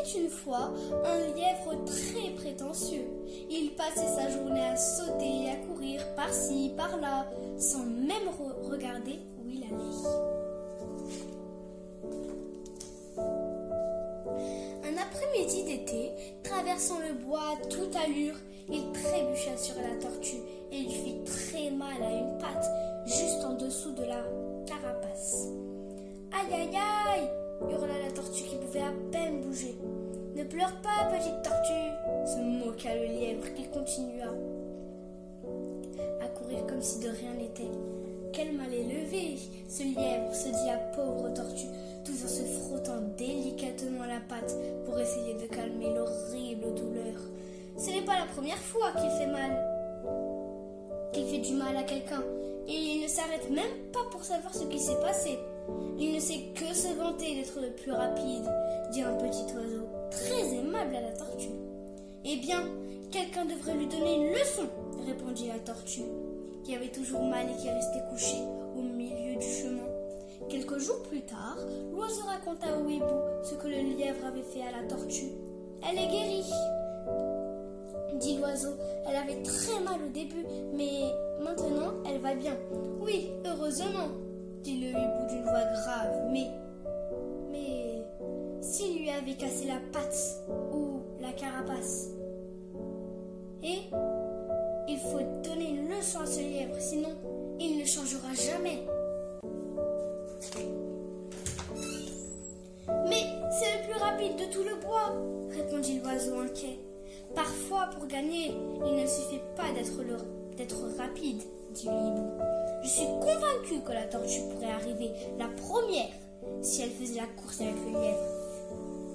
était une fois un lièvre très prétentieux. Il passait sa journée à sauter et à courir par-ci, par-là, sans même regarder où il allait. Un après-midi d'été, traversant le bois à toute allure, il trébucha sur la tortue et lui fit très mal à une patte, juste en dessous de la carapace. Aïe aïe aïe, hurla la tortue qui pouvait à peine bouger. Ne pleure pas, petite tortue, se moqua le lièvre qui continua à courir comme si de rien n'était. Quel mal élevé, ce lièvre, se dit la pauvre tortue, tout en se frottant délicatement la patte pour essayer de calmer l'horrible douleur. Ce n'est pas la première fois qu'il fait du mal à quelqu'un, et il ne s'arrête même pas pour savoir ce qui s'est passé. Il ne sait que se vanter d'être le plus rapide, dit un petit oiseau, très aimable à la tortue. Eh bien, quelqu'un devrait lui donner une leçon, répondit la tortue, qui avait toujours mal et qui restait couchée au milieu du chemin. Quelques jours plus tard, l'oiseau raconta au hibou ce que le lièvre avait fait à la tortue. Elle est guérie, dit l'oiseau. Elle avait très mal au début, mais maintenant elle va bien. Oui, heureusement, dit le hibou d'une voix grave. Mais s'il lui avait cassé la patte ou la carapace? Et il faut donner une leçon à ce lièvre, sinon il ne changera jamais. Mais c'est le plus rapide de tout le bois, répondit l'oiseau inquiet. Parfois, pour gagner, il ne suffit pas d'être rapide, dit le hibou. Je suis convaincue que la tortue pourrait arriver la première si elle faisait la course avec le lièvre.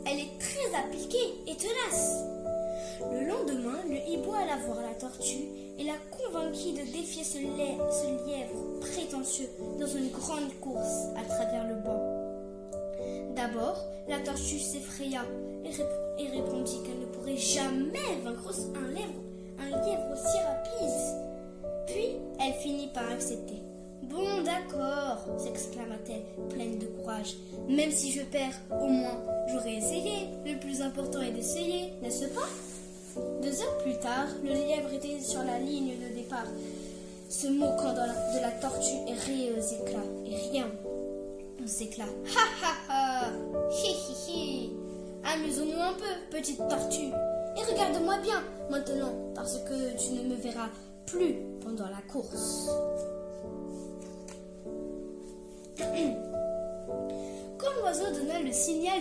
Elle est très appliquée et tenace. Le lendemain, le hibou alla voir la tortue et la convainquit de défier ce lièvre prétentieux dans une grande course à travers le bois. D'abord, la tortue s'effraya et répondit qu'elle ne pourrait jamais vaincre un lièvre aussi rapide. Puis, elle finit par accepter. « Bon, d'accord, » s'exclama-t-elle, pleine de courage. « Même si je perds, au moins, j'aurai essayé. Le plus important est d'essayer, n'est-ce pas ?» 2 heures plus tard, le lièvre était sur la ligne de départ, se moquant de la tortue et riait aux éclats. Et rien aux éclats. « Ha ha ha! Hi hi hi! Amusons-nous un peu, petite tortue. Et regarde-moi bien maintenant, parce que tu ne me verras plus pendant la course. » Quand l'oiseau donna le signal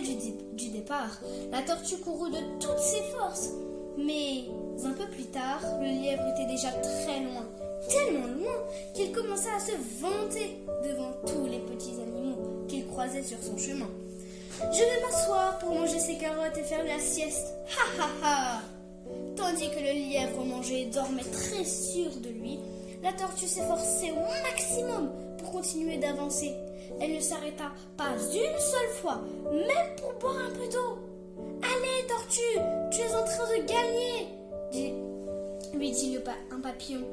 du départ, la tortue courut de toutes ses forces. Mais un peu plus tard, le lièvre était déjà très loin, tellement loin qu'il commença à se vanter devant tous les petits animaux qu'il croisait sur son chemin. « Je vais m'asseoir pour manger ces carottes et faire la sieste. Ha ha ha !» Tandis que le lièvre mangeait et dormait très sûr de lui, la tortue s'efforçait au maximum pour continuer d'avancer. Elle ne s'arrêta pas une seule fois, même pour boire un peu d'eau. « Allez, tortue, tu es en train de gagner !» lui dit un papillon.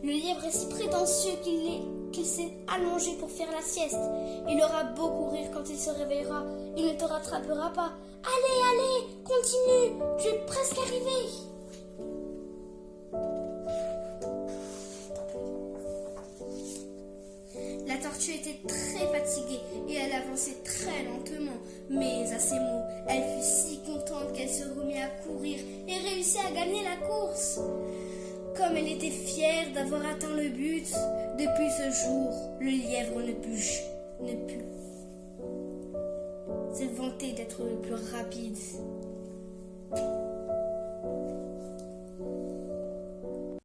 Le lièvre est si prétentieux qu'il s'est allongé pour faire la sieste. Il aura beau courir quand il se réveillera, il ne te rattrapera pas. « Allez, allez, continue, tu es presque arrivé !» La tortue était très fatiguée et elle avançait très lentement, mais à ces mots, elle fut si contente qu'elle se remit à courir et réussit à gagner la course. Comme elle était fière d'avoir atteint le but, depuis ce jour, le lièvre ne put se vanter d'être le plus rapide.